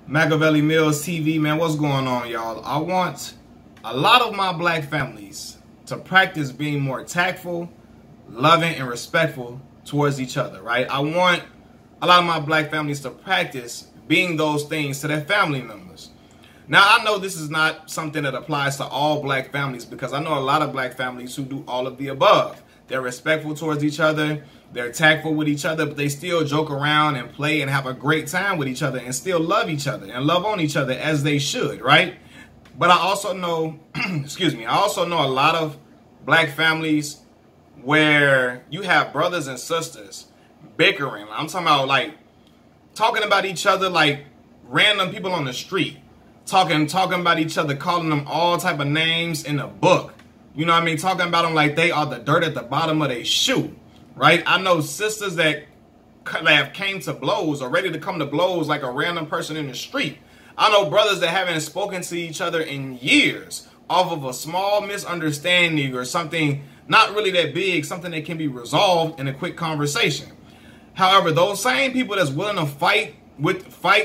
Machiavelli Mills TV, man, what's going on, y'all? I want a lot of my black families to practice being more tactful, loving, and respectful towards each other, right? I want a lot of my black families to practice being those things to their family members. Now, I know this is not something that applies to all black families, because I know a lot of black families who do all of the above. They're respectful towards each other, they're tactful with each other, but they still joke around and play and have a great time with each other and still love each other and love on each other as they should, right? But I also know, excuse me, I also know a lot of black families where you have brothers and sisters bickering. I'm talking about like talking about each other like random people on the street. Talking about each other, calling them all type of names in a book. You know what I mean? Talking about them like they are the dirt at the bottom of their shoe, right? I know sisters that have came to blows or ready to come to blows like a random person in the street. I know brothers that haven't spoken to each other in years off of a small misunderstanding or something not really that big, something that can be resolved in a quick conversation. However, those same people that's willing to fight,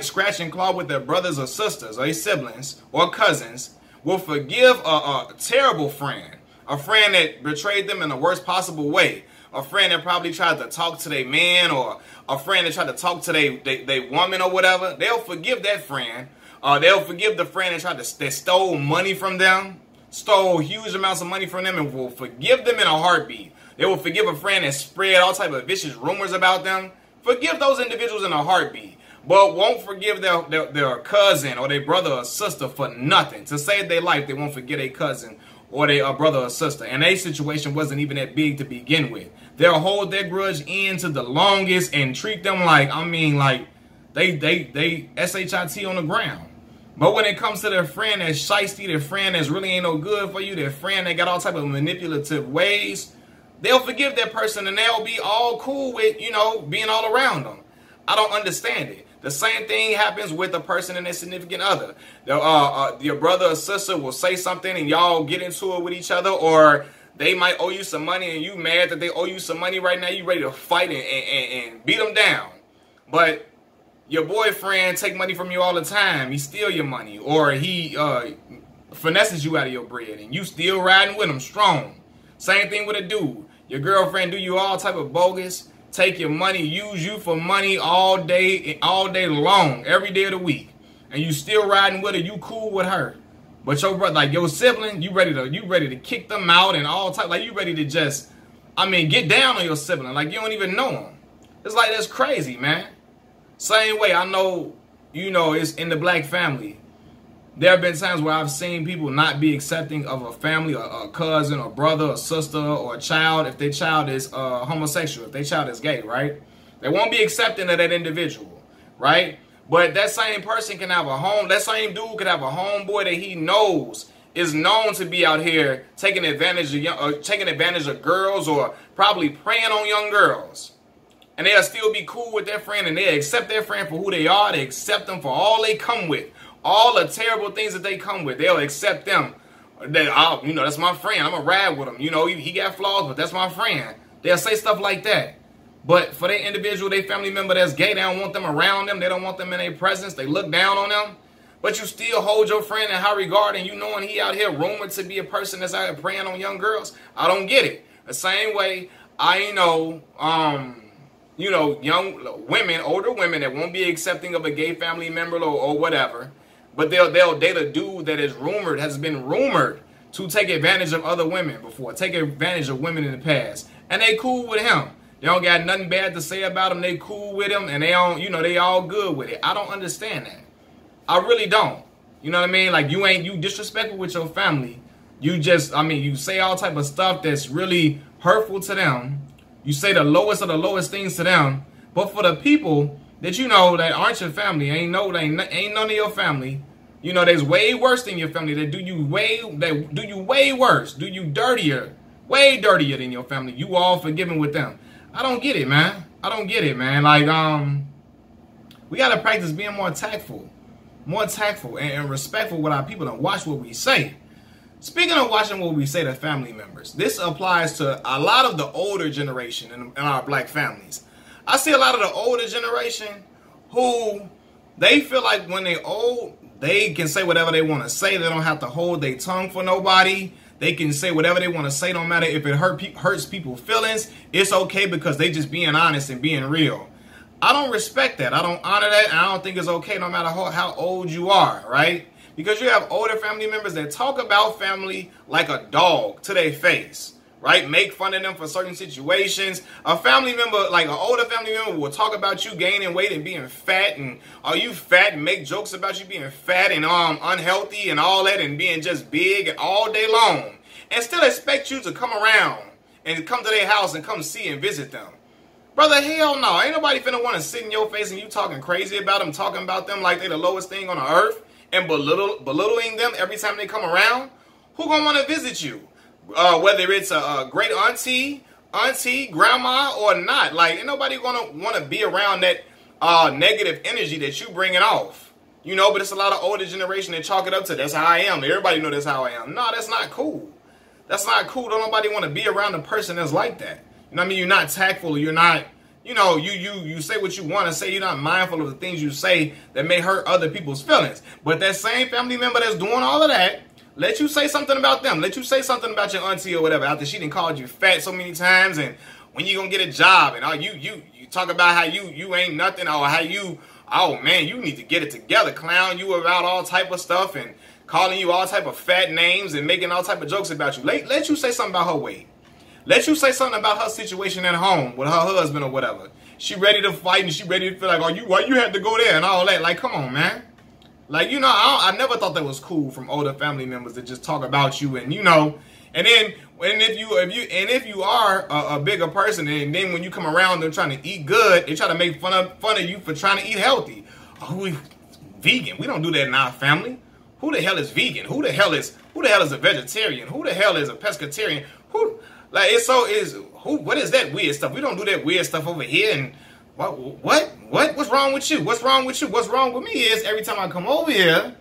scratch and claw with their brothers or sisters or siblings or cousins will forgive a terrible friend, a friend that betrayed them in the worst possible way, a friend that probably tried to talk to their man, or a friend that tried to talk to their woman or whatever. They'll forgive that friend. They'll forgive the friend that stole money from them, stole huge amounts of money from them, and will forgive them in a heartbeat. They will forgive a friend that spread all type of vicious rumors about them. Forgive those individuals in a heartbeat, but won't forgive their cousin or their brother or sister for nothing. To save their life, they won't forget a cousin or their brother or sister. And their situation wasn't even that big to begin with. They'll hold their grudge in to the longest and treat them like, I mean, like they SHIT on the ground. But when it comes to their friend that's shiesty, their friend that's really ain't no good for you, their friend that got all type of manipulative ways, they'll forgive that person and they'll be all cool with, you know, being all around them. I don't understand it. The same thing happens with a person and their significant other. Your brother or sister will say something and y'all get into it with each other, or they might owe you some money and you mad that they owe you some money right now. You ready to fight and beat them down. But your boyfriend take money from you all the time. He steal your money, or he finesses you out of your bread, and you still riding with him strong. Same thing with a dude. Your girlfriend do you all type of bogus, take your money, use you for money all day long, every day of the week, and you still riding with her. You cool with her, but your brother, like your sibling, you ready to kick them out and all type, like you ready to just, I mean, get down on your sibling, like you don't even know him. It's like, that's crazy, man. Same way, I know, you know, it's in the black family. There have been times where I've seen people not be accepting of a family, a cousin, or brother, or sister, or a child, if their child is homosexual, if their child is gay, right? They won't be accepting of that individual, right? But that same person can have that same dude could have a homeboy that he knows is known to be out here taking advantage of girls, or probably preying on young girls. And they'll still be cool with their friend, and they accept their friend for who they are. They accept them for all they come with. All the terrible things that they come with, they'll accept them. That, you know, that's my friend. I'm going to ride with him. You know, he got flaws, but that's my friend. They'll say stuff like that. But for their individual, their family member that's gay, they don't want them around them. They don't want them in their presence. They look down on them. But you still hold your friend in high regard, and you knowing he out here rumored to be a person that's out here preying on young girls. I don't get it. The same way, I know, you know, young women, older women that won't be accepting of a gay family member or whatever. But they'll date a dude that has been rumored to take advantage of other women before, take advantage of women in the past. And they cool with him. They don't got nothing bad to say about him. They cool with him, and they don't, you know, they all good with it. I don't understand that. I really don't. You know what I mean? Like, you disrespectful with your family. You just, I mean, you say all type of stuff that's really hurtful to them. You say the lowest of the lowest things to them. But for the people that you know that aren't your family, ain't none of your family, you know, there's way worse than your family, that do you way worse, do you dirtier, way dirtier than your family. You all forgiving with them. I don't get it, man. I don't get it, man. Like, we gotta practice being more tactful and respectful with our people, and watch what we say. Speaking of watching what we say to family members, this applies to a lot of the older generation in our black families. I see a lot of the older generation who They feel like when they old, they can say whatever they want to say. They don't have to hold their tongue for nobody. They can say whatever they want to say. No matter if it hurts people's feelings. It's okay because they just being honest and being real. I don't respect that. I don't honor that. And I don't think it's okay no matter how old you are, right? Because you have older family members that talk about family like a dog to their face. Right? Make fun of them for certain situations. A family member, like an older family member, will talk about you gaining weight and being fat. And are you fat? And make jokes about you being fat and unhealthy and all that and being just big and all day long. And still expect you to come around and come to their house and come see and visit them. Brother, hell no. Ain't nobody finna want to sit in your face and you talking crazy about them, talking about them like they the lowest thing on the earth and belittling them every time they come around. Who gonna want to visit you? Whether it's a great auntie, grandma, or not. Like, ain't nobody gonna want to be around that negative energy that you bringing off. You know, but it's a lot of older generation that chalk it up to, that's how I am. Everybody know that's how I am. No, that's not cool. That's not cool. Don't nobody want to be around a person that's like that. You know what I mean? You're not tactful. You're not, you know, you say what you want to say. You're not mindful of the things you say that may hurt other people's feelings. But that same family member that's doing all of that, let you say something about them. Let you say something about your auntie or whatever after she done called you fat so many times, and when you gonna get a job, and you talk about how you ain't nothing, or how you, oh man, you need to get it together, clown you about all type of stuff and calling you all type of fat names and making all type of jokes about you. Let you say something about her weight. Let you say something about her situation at home with her husband or whatever. She ready to fight and she ready to feel like, oh, why you had to go there and all that. Like, come on, man. Like, you know, I never thought that was cool from older family members to just talk about you, and you know, and then if you are a bigger person, and then when you come around them trying to eat good, they try to make fun of you for trying to eat healthy. Oh, we vegan? We don't do that in our family. Who the hell is vegan? Who the hell is a vegetarian? Who the hell is a pescatarian? What is that weird stuff? We don't do that weird stuff over here. And what's wrong with you? What's wrong with you? What's wrong with me is every time I come over here,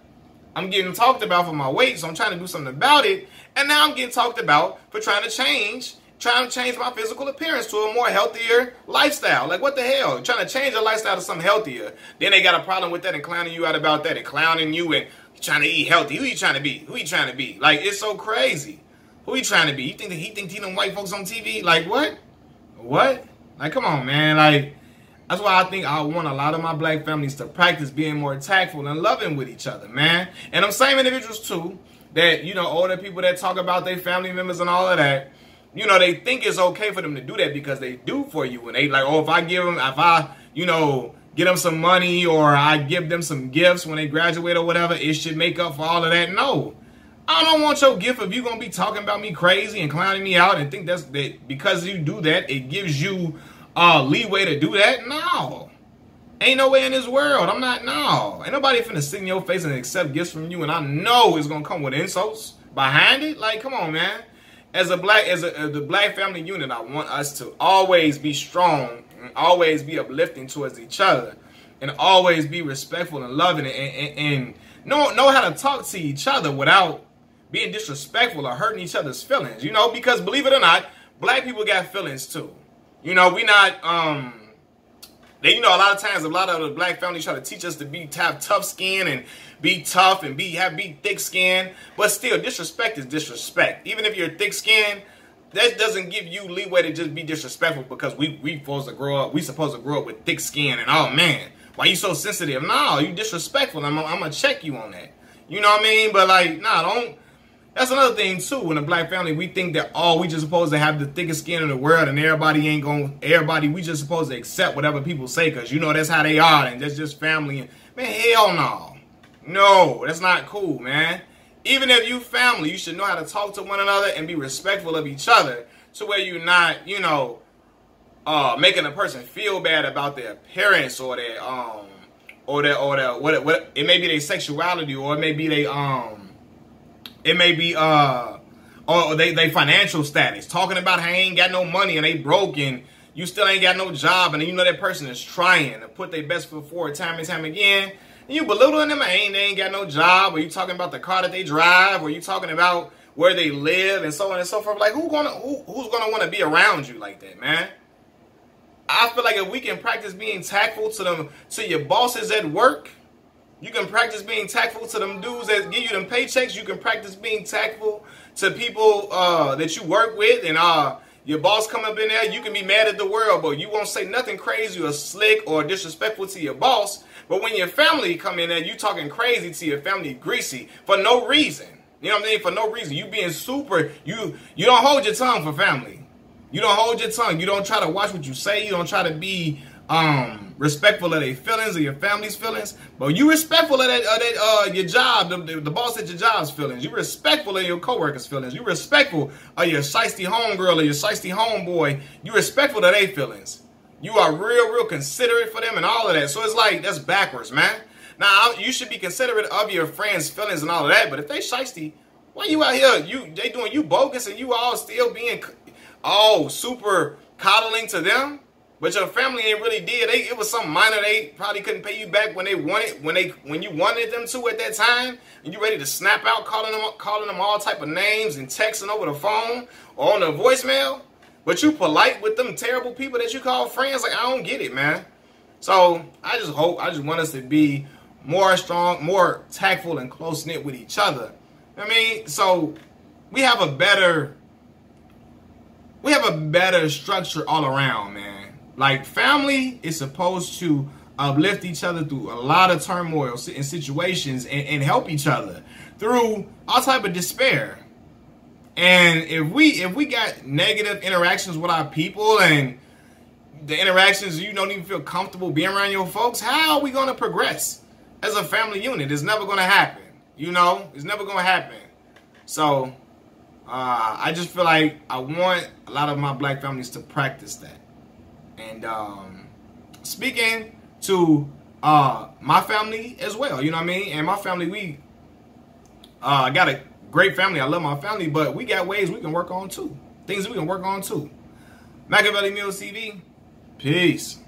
I'm getting talked about for my weight, so I'm trying to do something about it. And now I'm getting talked about for trying to change my physical appearance to a more healthier lifestyle. Like, what the hell? Trying to change your lifestyle to something healthier. Then they got a problem with that and clowning you out about that and clowning you and trying to eat healthy. Who you trying to be? Who you trying to be? Like, it's so crazy. Who you trying to be? You think that he thinks he them white folks on TV? Like, what? What? Like, come on, man. Like, that's why I think I want a lot of my black families to practice being more tactful and loving with each other, man. And them same individuals, too, that, you know, older people that talk about their family members and all of that, you know, they think it's okay for them to do that because they do for you. And they like, oh, if I, you know, get them some money or I give them some gifts when they graduate or whatever, it should make up for all of that. No. I don't want your gift if you're going to be talking about me crazy and clowning me out and think that because you do that, it gives you leeway to do that. No. Ain't no way in this world. No. Ain't nobody finna sit in your face and accept gifts from you, and I know it's going to come with insults behind it. Like, come on, man. As the black family unit, I want us to always be strong and always be uplifting towards each other and always be respectful and loving and know how to talk to each other without being disrespectful or hurting each other's feelings, you know, because believe it or not, black people got feelings too. You know, we not, you know, a lot of times, a lot of the black families try to teach us to have tough skin and be tough and be thick skin, but still, disrespect is disrespect. Even if you're thick skinned, that doesn't give you leeway to just be disrespectful because we supposed to grow up with thick skin and, oh man, why you so sensitive? No, you disrespectful. I'm gonna check you on that. You know what I mean? But like, nah, don't. That's another thing too. In a black family, we think that we just supposed to have the thickest skin in the world, and we just supposed to accept whatever people say because you know that's how they are, and that's just family. And, man, hell no, no, that's not cool, man. Even if you family, you should know how to talk to one another and be respectful of each other, to where you're not, you know, making a person feel bad about their appearance or their what it may be their sexuality, or it may be they financial status, talking about how they ain't got no money and they broke and you still ain't got no job, and you know that person is trying to put their best foot forward time and time again, and you belittling them, they ain't got no job, or you talking about the car that they drive, or you talking about where they live and so on and so forth. Like, who's gonna want to be around you like that, man? I feel like if we can practice being tactful to your bosses at work, You can practice being tactful to them dudes that give you them paychecks. You can practice being tactful to people that you work with, and your boss come up in there. You can be mad at the world, but you won't say nothing crazy or slick or disrespectful to your boss. But when your family come in there, you talking crazy to your family, greasy, for no reason. You know what I mean? For no reason. You being super, you don't hold your tongue for family. You don't hold your tongue. You don't try to watch what you say. You don't try to be respectful of their feelings or your family's feelings. But you respectful of your job, the boss at your job's feelings. You respectful of your coworkers' feelings. You respectful of your shiesty homegirl or your shiesty homeboy. You respectful of their feelings. You are real considerate for them and all of that. So it's like, that's backwards, man. Now, you should be considerate of your friends' feelings and all of that, but if they shiesty, why you out here, they doing you bogus and you all still being super coddling to them? But your family ain't really did. It was something minor. They probably couldn't pay you back when they wanted, when you wanted them to at that time, and you ready to snap out, calling them all type of names and texting over the phone or on the voicemail. But you polite with them terrible people that you call friends. Like, I don't get it, man. So I just want us to be more strong, more tactful and close-knit with each other. I mean, so we have a better structure all around, man. Like, family is supposed to uplift each other through a lot of turmoil in situations and help each other through all type of despair. And if we got negative interactions with our people and the interactions you don't even feel comfortable being around your folks, how are we going to progress as a family unit? It's never going to happen. You know, it's never going to happen. So I just feel like I want a lot of my black families to practice that. And speaking to my family as well, you know what I mean? And my family, we got a great family. I love my family, but we got ways we can work on too. Things we can work on too. Machiavelli Mills TV. Peace.